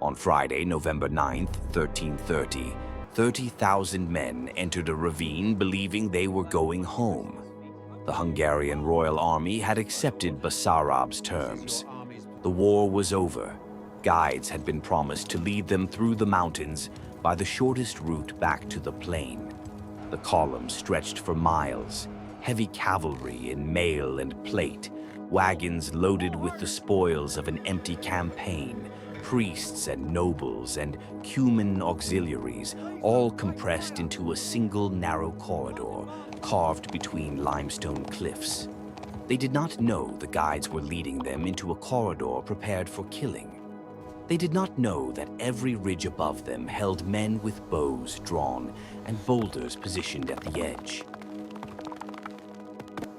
On Friday, November 9th, 1330, 30,000 men entered a ravine believing they were going home. The Hungarian royal army had accepted Basarab's terms. The war was over. Guides had been promised to lead them through the mountains by the shortest route back to the plain. The column stretched for miles, heavy cavalry in mail and plate, wagons loaded with the spoils of an empty campaign, priests and nobles and Cuman auxiliaries, all compressed into a single narrow corridor carved between limestone cliffs. They did not know the guides were leading them into a corridor prepared for killing. They did not know that every ridge above them held men with bows drawn and boulders positioned at the edge.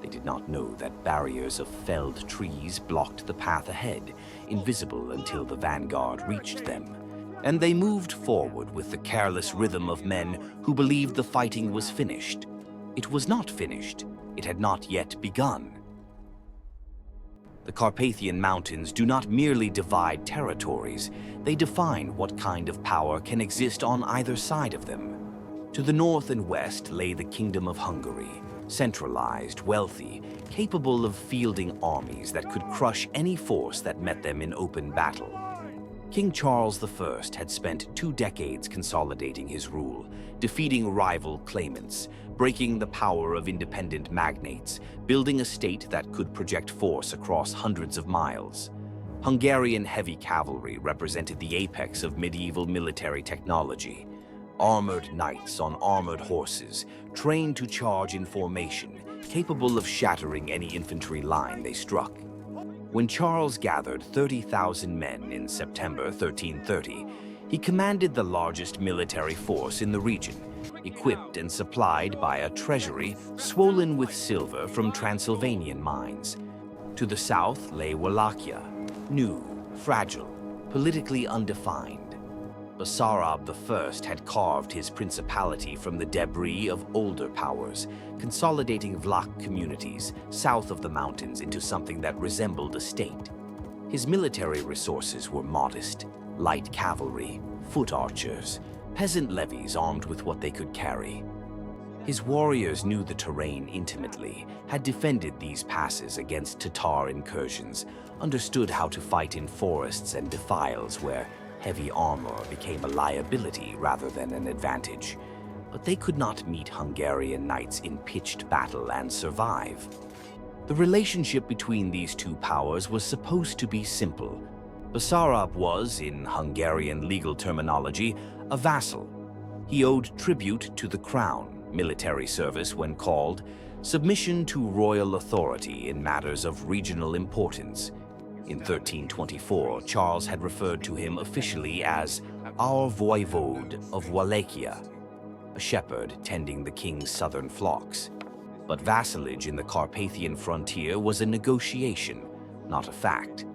They did not know that barriers of felled trees blocked the path ahead, invisible until the vanguard reached them. And they moved forward with the careless rhythm of men who believed the fighting was finished. It was not finished. It had not yet begun. The Carpathian Mountains do not merely divide territories, they define what kind of power can exist on either side of them. To the north and west lay the Kingdom of Hungary, centralized, wealthy, capable of fielding armies that could crush any force that met them in open battle. King Charles I had spent 2 decades consolidating his rule, defeating rival claimants, breaking the power of independent magnates, building a state that could project force across hundreds of miles. Hungarian heavy cavalry represented the apex of medieval military technology. Armored knights on armored horses, trained to charge in formation, capable of shattering any infantry line they struck. When Charles gathered 30,000 men in September 1330, he commanded the largest military force in the region, equipped and supplied by a treasury swollen with silver from Transylvanian mines. To the south lay Wallachia, new, fragile, politically undefined. Basarab I had carved his principality from the debris of older powers, consolidating Vlach communities south of the mountains into something that resembled a state. His military resources were modest: light cavalry, foot archers, peasant levies armed with what they could carry. His warriors knew the terrain intimately, had defended these passes against Tatar incursions, understood how to fight in forests and defiles where heavy armor became a liability rather than an advantage. But they could not meet Hungarian knights in pitched battle and survive. The relationship between these two powers was supposed to be simple. Basarab was, in Hungarian legal terminology, a vassal. He owed tribute to the crown, military service when called, submission to royal authority in matters of regional importance. In 1324, Charles had referred to him officially as our voivode of Wallachia, a shepherd tending the king's southern flocks. But vassalage in the Carpathian frontier was a negotiation, not a fact.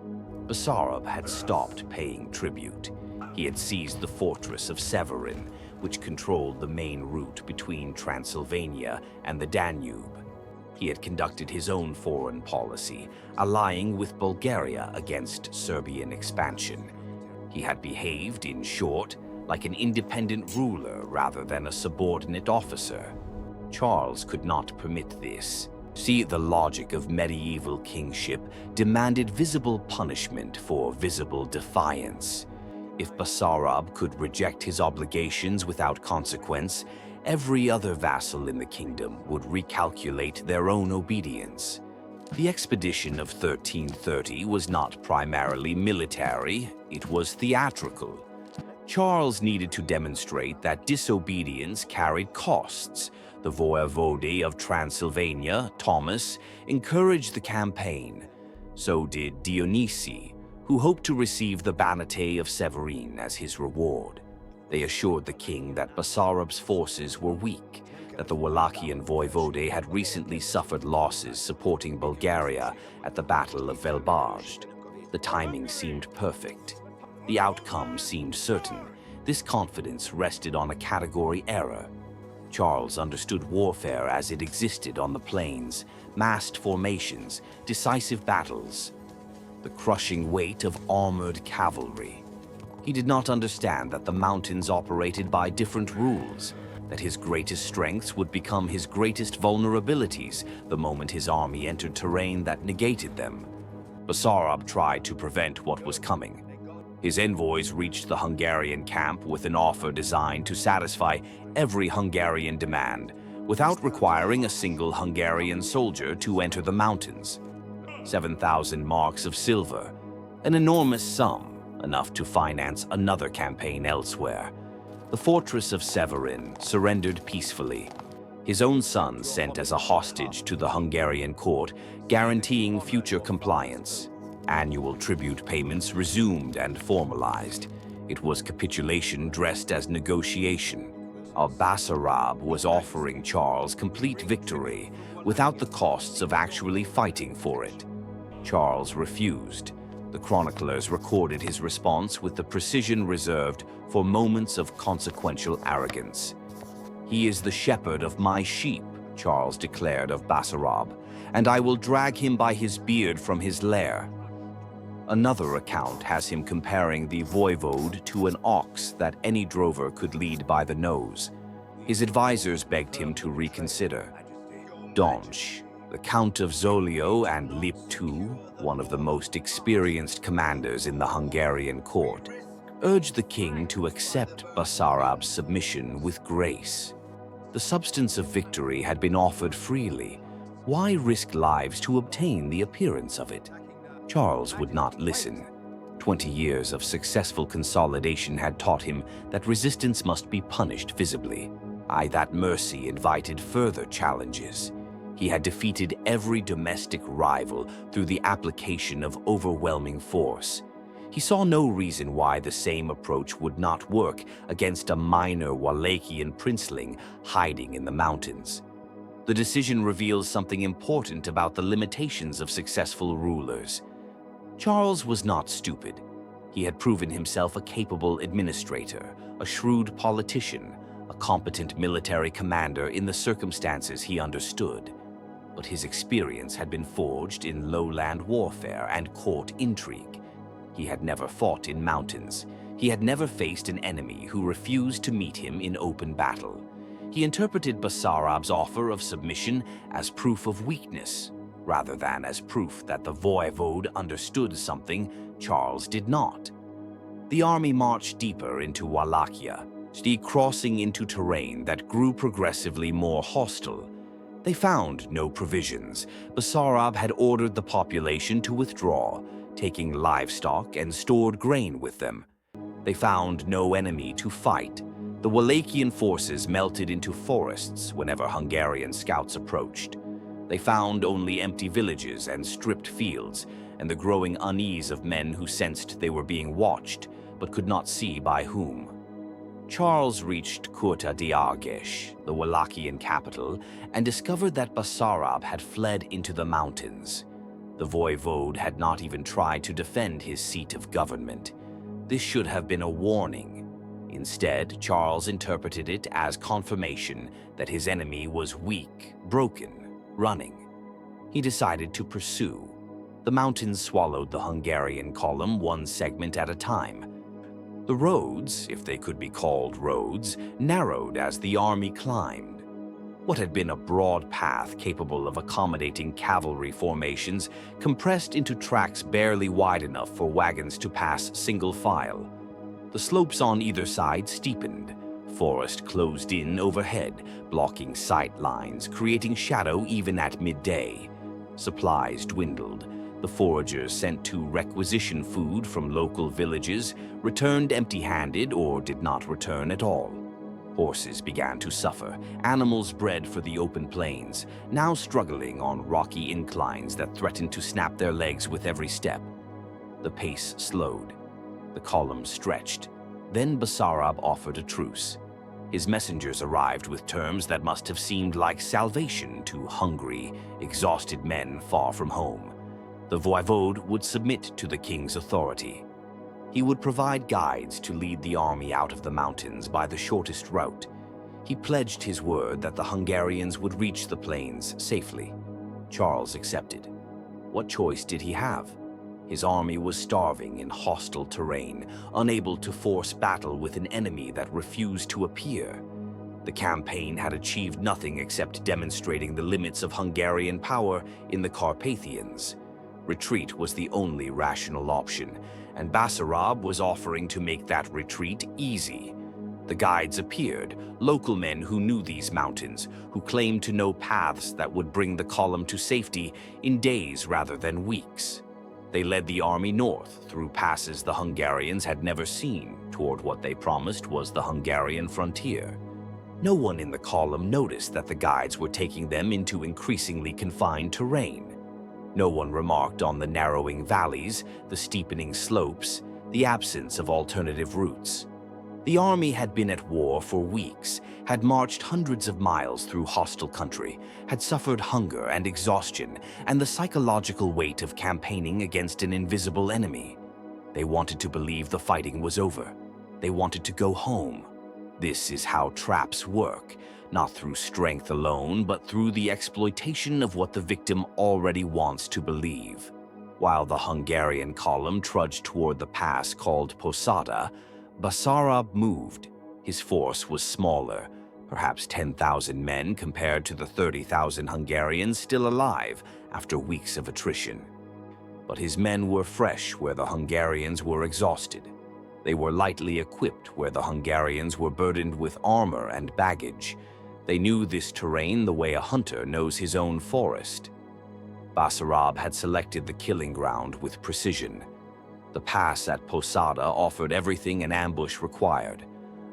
Basarab had stopped paying tribute. He had seized the fortress of Severin, which controlled the main route between Transylvania and the Danube. He had conducted his own foreign policy, allying with Bulgaria against Serbian expansion. He had behaved, in short, like an independent ruler rather than a subordinate officer. Charles could not permit this. See, the logic of medieval kingship demanded visible punishment for visible defiance. If Basarab could reject his obligations without consequence, every other vassal in the kingdom would recalculate their own obedience. The expedition of 1330 was not primarily military, it was theatrical. Charles needed to demonstrate that disobedience carried costs. The voivode of Transylvania, Thomas, encouraged the campaign. So did Dionysi, who hoped to receive the Banate of Severin as his reward. They assured the king that Basarab's forces were weak, that the Wallachian voivode had recently suffered losses supporting Bulgaria at the Battle of Velbajd. The timing seemed perfect. The outcome seemed certain. This confidence rested on a category error. Charles understood warfare as it existed on the plains: massed formations, decisive battles, the crushing weight of armored cavalry. He did not understand that the mountains operated by different rules, that his greatest strengths would become his greatest vulnerabilities the moment his army entered terrain that negated them. Basarab tried to prevent what was coming. His envoys reached the Hungarian camp with an offer designed to satisfy every Hungarian demand, without requiring a single Hungarian soldier to enter the mountains. 7,000 marks of silver, an enormous sum, enough to finance another campaign elsewhere. The fortress of Severin surrendered peacefully. His own son sent as a hostage to the Hungarian court, guaranteeing future compliance. Annual tribute payments resumed and formalized. It was capitulation dressed as negotiation. Basarab was offering Charles complete victory without the costs of actually fighting for it. Charles refused. The chroniclers recorded his response with the precision reserved for moments of consequential arrogance. "He is the shepherd of my sheep," Charles declared of Basarab, "and I will drag him by his beard from his lair." Another account has him comparing the voivode to an ox that any drover could lead by the nose. His advisors begged him to reconsider. Donch, the Count of Zolio and Liptu, one of the most experienced commanders in the Hungarian court, urged the king to accept Basarab's submission with grace. The substance of victory had been offered freely. Why risk lives to obtain the appearance of it? Charles would not listen. 20 years of successful consolidation had taught him that resistance must be punished visibly. That mercy invited further challenges. He had defeated every domestic rival through the application of overwhelming force. He saw no reason why the same approach would not work against a minor Wallachian princeling hiding in the mountains. The decision reveals something important about the limitations of successful rulers. Charles was not stupid. He had proven himself a capable administrator, a shrewd politician, a competent military commander in the circumstances he understood. But his experience had been forged in lowland warfare and court intrigue. He had never fought in mountains. He had never faced an enemy who refused to meet him in open battle. He interpreted Basarab's offer of submission as proof of weakness, rather than as proof that the voivode understood something Charles did not. The army marched deeper into Wallachia, crossing into terrain that grew progressively more hostile. They found no provisions. Basarab had ordered the population to withdraw, taking livestock and stored grain with them. They found no enemy to fight. The Wallachian forces melted into forests whenever Hungarian scouts approached. They found only empty villages and stripped fields, and the growing unease of men who sensed they were being watched, but could not see by whom. Charles reached Curtea de Argeș, the Wallachian capital, and discovered that Basarab had fled into the mountains. The voivode had not even tried to defend his seat of government. This should have been a warning. Instead, Charles interpreted it as confirmation that his enemy was weak, broken, running. He decided to pursue. The mountains swallowed the Hungarian column one segment at a time. The roads, if they could be called roads, narrowed as the army climbed. What had been a broad path capable of accommodating cavalry formations compressed into tracks barely wide enough for wagons to pass single file. The slopes on either side steepened. Forest closed in overhead, blocking sight lines, creating shadow even at midday. Supplies dwindled. The foragers sent to requisition food from local villages returned empty-handed or did not return at all. Horses began to suffer, animals bred for the open plains, now struggling on rocky inclines that threatened to snap their legs with every step. The pace slowed. The column stretched. Then Basarab offered a truce. His messengers arrived with terms that must have seemed like salvation to hungry, exhausted men far from home. The voivode would submit to the king's authority. He would provide guides to lead the army out of the mountains by the shortest route. He pledged his word that the Hungarians would reach the plains safely. Charles accepted. What choice did he have? His army was starving in hostile terrain, unable to force battle with an enemy that refused to appear. The campaign had achieved nothing except demonstrating the limits of Hungarian power in the Carpathians. Retreat was the only rational option, and Basarab was offering to make that retreat easy. The guides appeared, local men who knew these mountains, who claimed to know paths that would bring the column to safety in days rather than weeks. They led the army north through passes the Hungarians had never seen toward what they promised was the Hungarian frontier. No one in the column noticed that the guides were taking them into increasingly confined terrain. No one remarked on the narrowing valleys, the steepening slopes, the absence of alternative routes. The army had been at war for weeks, had marched hundreds of miles through hostile country, had suffered hunger and exhaustion and the psychological weight of campaigning against an invisible enemy. They wanted to believe the fighting was over. They wanted to go home. This is how traps work, not through strength alone, but through the exploitation of what the victim already wants to believe. While the Hungarian column trudged toward the pass called Posada, Basarab moved. His force was smaller, perhaps 10,000 men compared to the 30,000 Hungarians still alive after weeks of attrition. But his men were fresh where the Hungarians were exhausted. They were lightly equipped where the Hungarians were burdened with armor and baggage. They knew this terrain the way a hunter knows his own forest. Basarab had selected the killing ground with precision. The pass at Posada offered everything an ambush required.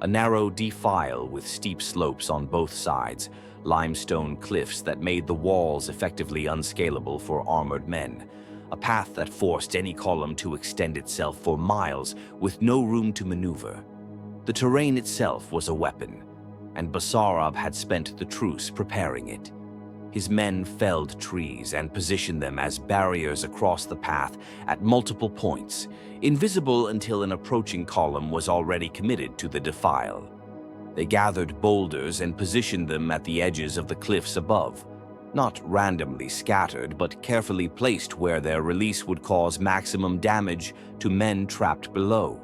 A narrow defile with steep slopes on both sides, limestone cliffs that made the walls effectively unscalable for armored men, a path that forced any column to extend itself for miles with no room to maneuver. The terrain itself was a weapon, and Basarab had spent the truce preparing it. His men felled trees and positioned them as barriers across the path at multiple points, invisible until an approaching column was already committed to the defile. They gathered boulders and positioned them at the edges of the cliffs above, not randomly scattered, but carefully placed where their release would cause maximum damage to men trapped below.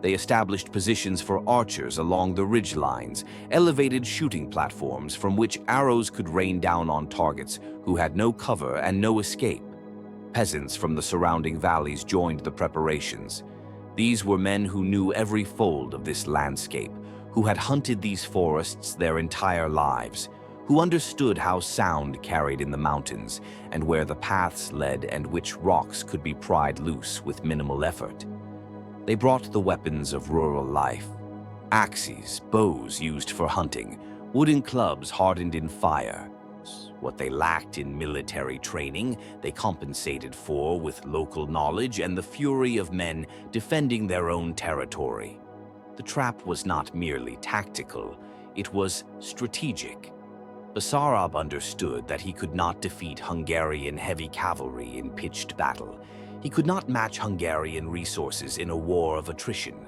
They established positions for archers along the ridge lines, elevated shooting platforms from which arrows could rain down on targets who had no cover and no escape. Peasants from the surrounding valleys joined the preparations. These were men who knew every fold of this landscape, who had hunted these forests their entire lives, who understood how sound carried in the mountains and where the paths led and which rocks could be pried loose with minimal effort. They brought the weapons of rural life: axes, bows used for hunting, wooden clubs hardened in fire. What they lacked in military training, they compensated for with local knowledge and the fury of men defending their own territory. The trap was not merely tactical, it was strategic. Basarab understood that he could not defeat Hungarian heavy cavalry in pitched battle. He could not match Hungarian resources in a war of attrition.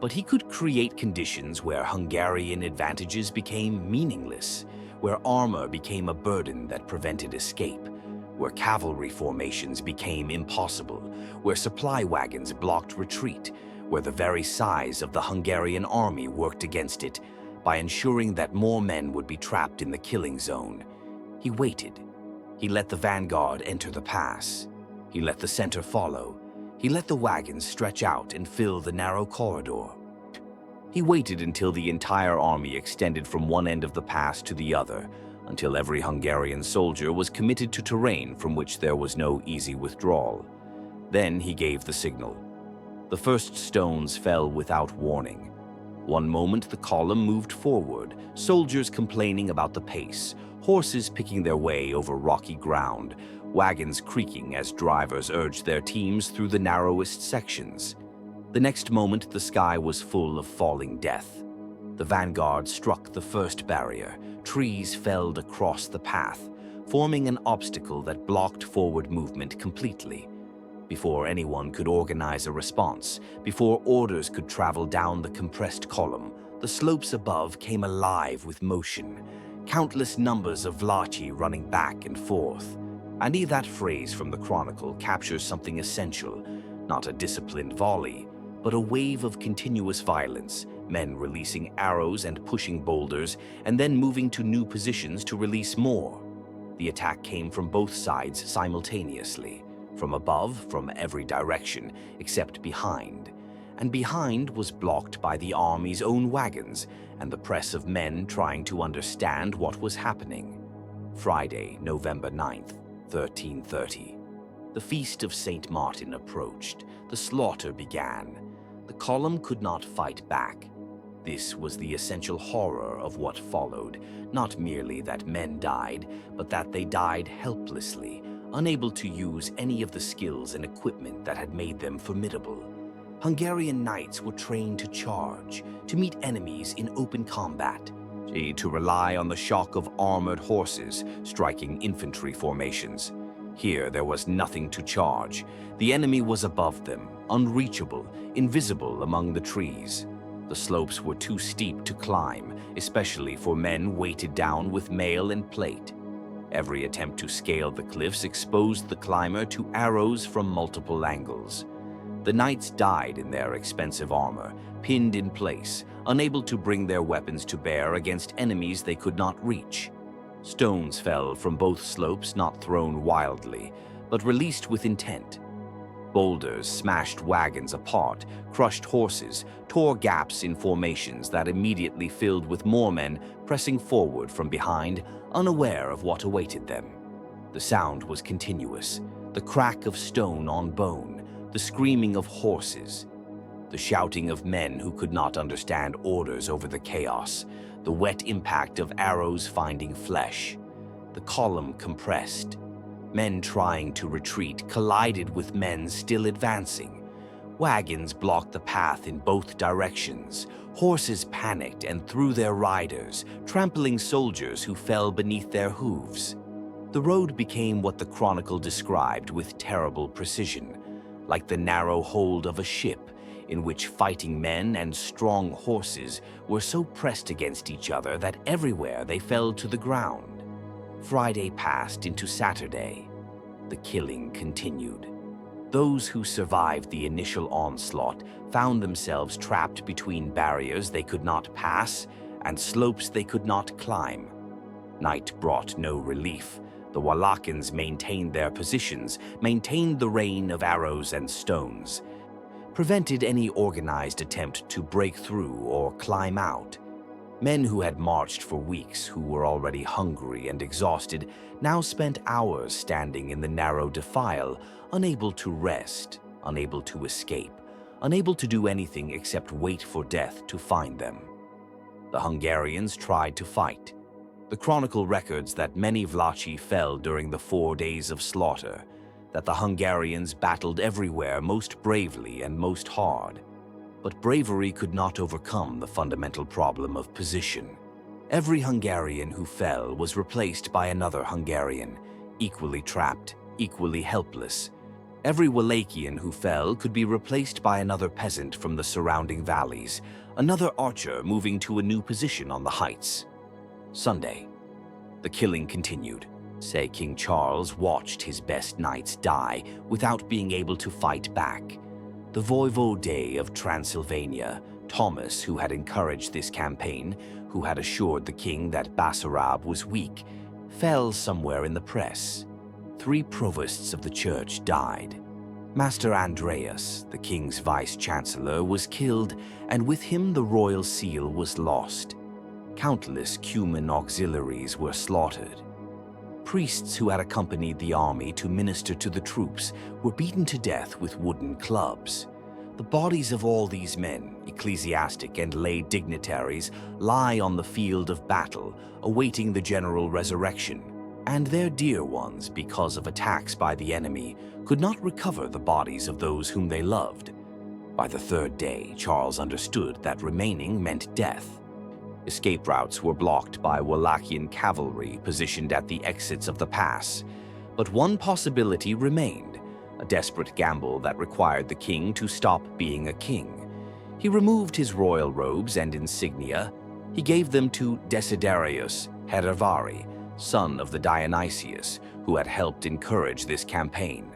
But he could create conditions where Hungarian advantages became meaningless, where armor became a burden that prevented escape, where cavalry formations became impossible, where supply wagons blocked retreat, where the very size of the Hungarian army worked against it by ensuring that more men would be trapped in the killing zone. He waited. He let the vanguard enter the pass. He let the center follow. He let the wagons stretch out and fill the narrow corridor. He waited until the entire army extended from one end of the pass to the other, until every Hungarian soldier was committed to terrain from which there was no easy withdrawal. Then he gave the signal. The first stones fell without warning. One moment the column moved forward, soldiers complaining about the pace, horses picking their way over rocky ground, wagons creaking as drivers urged their teams through the narrowest sections. The next moment the sky was full of falling death. The vanguard struck the first barrier. Trees felled across the path, forming an obstacle that blocked forward movement completely. Before anyone could organize a response, before orders could travel down the compressed column, the slopes above came alive with motion, countless numbers of Wallachi running back and forth. I need that phrase from the Chronicle captures something essential, not a disciplined volley, but a wave of continuous violence, men releasing arrows and pushing boulders, and then moving to new positions to release more. The attack came from both sides simultaneously, from above, from every direction, except behind. And behind was blocked by the army's own wagons and the press of men trying to understand what was happening. Friday, November 9th, 1330. The feast of St. Martin approached. The slaughter began. The column could not fight back. This was the essential horror of what followed, not merely that men died, but that they died helplessly, unable to use any of the skills and equipment that had made them formidable. Hungarian knights were trained to charge, to meet enemies in open combat, to rely on the shock of armored horses striking infantry formations. Here there was nothing to charge. The enemy was above them, unreachable, invisible among the trees. The slopes were too steep to climb, especially for men weighted down with mail and plate. Every attempt to scale the cliffs exposed the climber to arrows from multiple angles. The knights died in their expensive armor, pinned in place, unable to bring their weapons to bear against enemies they could not reach. Stones fell from both slopes, not thrown wildly, but released with intent. Boulders smashed wagons apart, crushed horses, tore gaps in formations that immediately filled with more men pressing forward from behind, unaware of what awaited them. The sound was continuous, the crack of stone on bone, the screaming of horses, the shouting of men who could not understand orders over the chaos, the wet impact of arrows finding flesh. The column compressed. Men trying to retreat collided with men still advancing. Wagons blocked the path in both directions. Horses panicked and threw their riders, trampling soldiers who fell beneath their hooves. The road became what the Chronicle described with terrible precision, like the narrow hold of a ship in which fighting men and strong horses were so pressed against each other that everywhere they fell to the ground. Friday passed into Saturday. The killing continued. Those who survived the initial onslaught found themselves trapped between barriers they could not pass and slopes they could not climb. Night brought no relief. The Wallachians maintained their positions, maintained the rain of arrows and stones, prevented any organized attempt to break through or climb out. Men who had marched for weeks, who were already hungry and exhausted, now spent hours standing in the narrow defile, unable to rest, unable to escape, unable to do anything except wait for death to find them. The Hungarians tried to fight. The Chronicle records that many Wallachi fell during the 4 days of slaughter, that the Hungarians battled everywhere most bravely and most hard. But bravery could not overcome the fundamental problem of position. Every Hungarian who fell was replaced by another Hungarian, equally trapped, equally helpless. Every Wallachian who fell could be replaced by another peasant from the surrounding valleys, another archer moving to a new position on the heights. Sunday. The killing continued. Say King Charles watched his best knights die without being able to fight back. The voivode of Transylvania, Thomas, who had encouraged this campaign, who had assured the king that Basarab was weak, fell somewhere in the press. 3 provosts of the church died. Master Andreas, the king's vice-chancellor, was killed, and with him the royal seal was lost. Countless Cuman auxiliaries were slaughtered. Priests who had accompanied the army to minister to the troops were beaten to death with wooden clubs. The bodies of all these men, ecclesiastic and lay dignitaries, lie on the field of battle, awaiting the general resurrection, and their dear ones, because of attacks by the enemy, could not recover the bodies of those whom they loved. By the 3rd day, Charles understood that remaining meant death. Escape routes were blocked by Wallachian cavalry positioned at the exits of the pass. But one possibility remained, a desperate gamble that required the king to stop being a king. He removed his royal robes and insignia. He gave them to Desiderius Hervari, son of the Dionysius, who had helped encourage this campaign.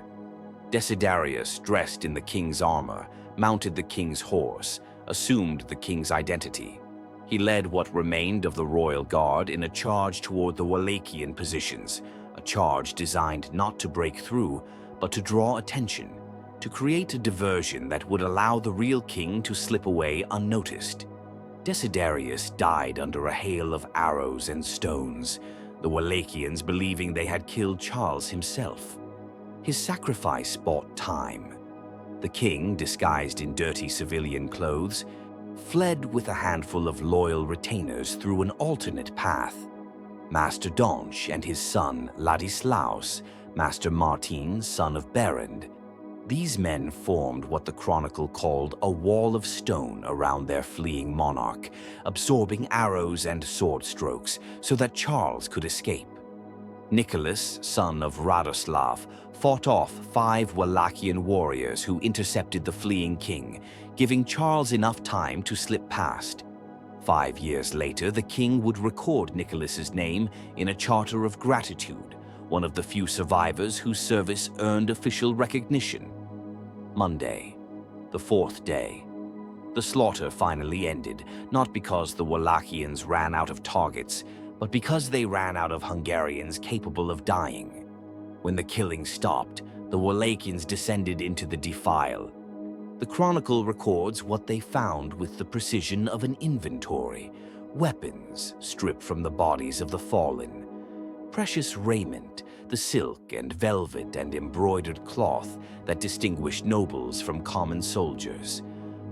Desiderius, dressed in the king's armor, mounted the king's horse, assumed the king's identity. He led what remained of the royal guard in a charge toward the Wallachian positions, a charge designed not to break through, but to draw attention, to create a diversion that would allow the real king to slip away unnoticed. Desiderius died under a hail of arrows and stones, the Wallachians believing they had killed Charles himself. His sacrifice bought time. The king, disguised in dirty civilian clothes, fled with a handful of loyal retainers through an alternate path. Master Donch and his son Ladislaus, Master Martin, son of Berend. These men formed what the chronicle called a wall of stone around their fleeing monarch, absorbing arrows and sword strokes so that Charles could escape. Nicholas, son of Radoslav, fought off 5 Wallachian warriors who intercepted the fleeing king, giving Charles enough time to slip past. 5 years later, the king would record Nicholas's name in a charter of gratitude, one of the few survivors whose service earned official recognition. Monday, the 4th day. The slaughter finally ended, not because the Wallachians ran out of targets, but because they ran out of Hungarians capable of dying. When the killing stopped, the Wallachians descended into the defile. The chronicle records what they found with the precision of an inventory: weapons stripped from the bodies of the fallen, precious raiment, the silk and velvet and embroidered cloth that distinguished nobles from common soldiers,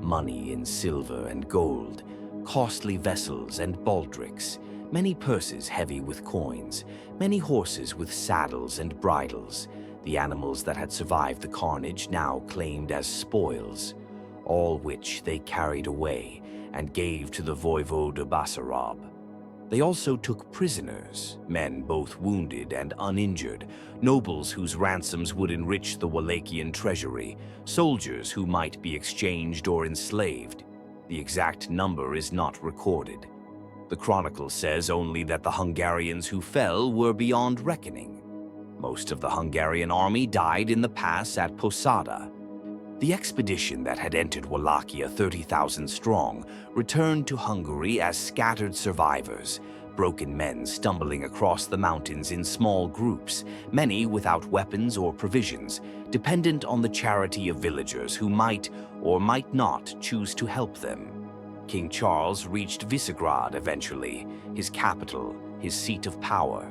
money in silver and gold, costly vessels and baldricks, many purses heavy with coins, many horses with saddles and bridles, the animals that had survived the carnage now claimed as spoils, all which they carried away and gave to the voivode Basarab. They also took prisoners, men both wounded and uninjured, nobles whose ransoms would enrich the Wallachian treasury, soldiers who might be exchanged or enslaved. The exact number is not recorded. The chronicle says only that the Hungarians who fell were beyond reckoning. Most of the Hungarian army died in the pass at Posada. The expedition that had entered Wallachia 30,000 strong returned to Hungary as scattered survivors, broken men stumbling across the mountains in small groups, many without weapons or provisions, dependent on the charity of villagers who might or might not choose to help them. King Charles reached Visegrad eventually, his capital, his seat of power.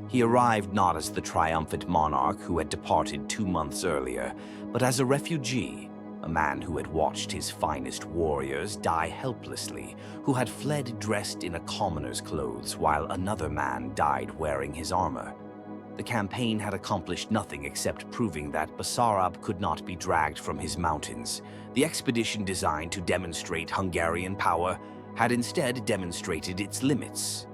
He arrived not as the triumphant monarch who had departed 2 months earlier, but as a refugee, a man who had watched his finest warriors die helplessly, who had fled dressed in a commoner's clothes while another man died wearing his armor. The campaign had accomplished nothing except proving that Basarab could not be dragged from his mountains. The expedition designed to demonstrate Hungarian power had instead demonstrated its limits.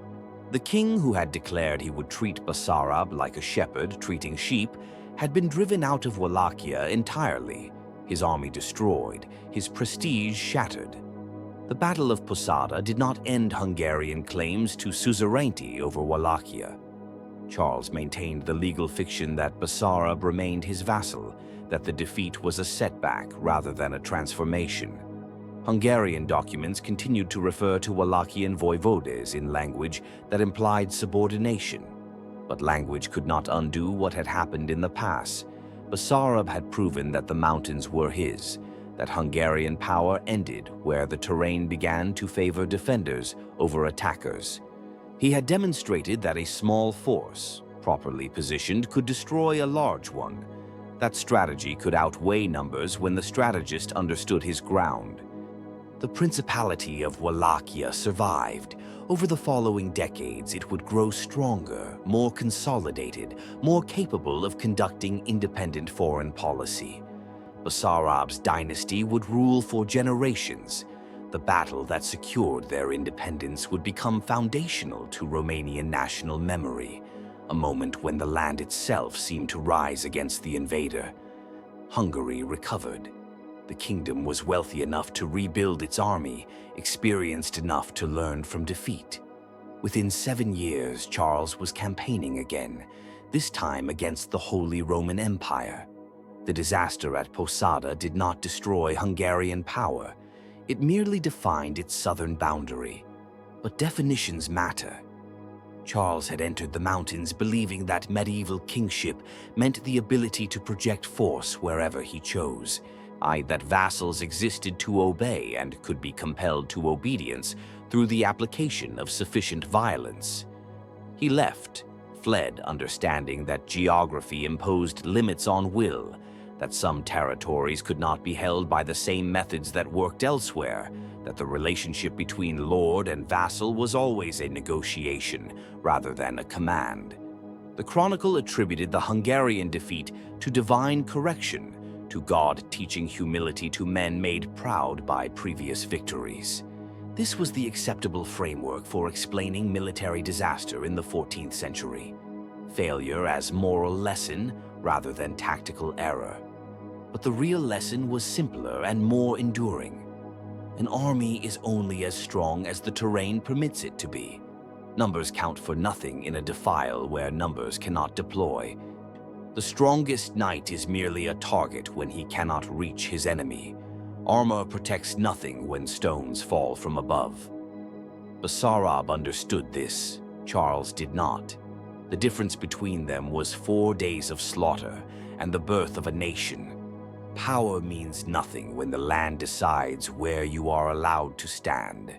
The king who had declared he would treat Basarab like a shepherd treating sheep had been driven out of Wallachia entirely, his army destroyed, his prestige shattered. The Battle of Posada did not end Hungarian claims to suzerainty over Wallachia. Charles maintained the legal fiction that Basarab remained his vassal, that the defeat was a setback rather than a transformation. Hungarian documents continued to refer to Wallachian voivodes in language that implied subordination, but language could not undo what had happened in the past. Basarab had proven that the mountains were his, that Hungarian power ended where the terrain began to favor defenders over attackers. He had demonstrated that a small force, properly positioned, could destroy a large one. That strategy could outweigh numbers when the strategist understood his ground. The Principality of Wallachia survived. Over the following decades, it would grow stronger, more consolidated, more capable of conducting independent foreign policy. Basarab's dynasty would rule for generations. The battle that secured their independence would become foundational to Romanian national memory, a moment when the land itself seemed to rise against the invader. Hungary recovered. The kingdom was wealthy enough to rebuild its army, experienced enough to learn from defeat. Within 7 years, Charles was campaigning again, this time against the Holy Roman Empire. The disaster at Posada did not destroy Hungarian power. It merely defined its southern boundary. But definitions matter. Charles had entered the mountains believing that medieval kingship meant the ability to project force wherever he chose, that vassals existed to obey and could be compelled to obedience through the application of sufficient violence. He fled, understanding that geography imposed limits on will, that some territories could not be held by the same methods that worked elsewhere, that the relationship between lord and vassal was always a negotiation rather than a command. The chronicle attributed the Hungarian defeat to divine correction, to God teaching humility to men made proud by previous victories. This was the acceptable framework for explaining military disaster in the 14th century. Failure as moral lesson rather than tactical error. But the real lesson was simpler and more enduring. An army is only as strong as the terrain permits it to be. Numbers count for nothing in a defile where numbers cannot deploy. The strongest knight is merely a target when he cannot reach his enemy. Armor protects nothing when stones fall from above. Basarab understood this. Charles did not. The difference between them was 4 days of slaughter and the birth of a nation. Power means nothing when the land decides where you are allowed to stand.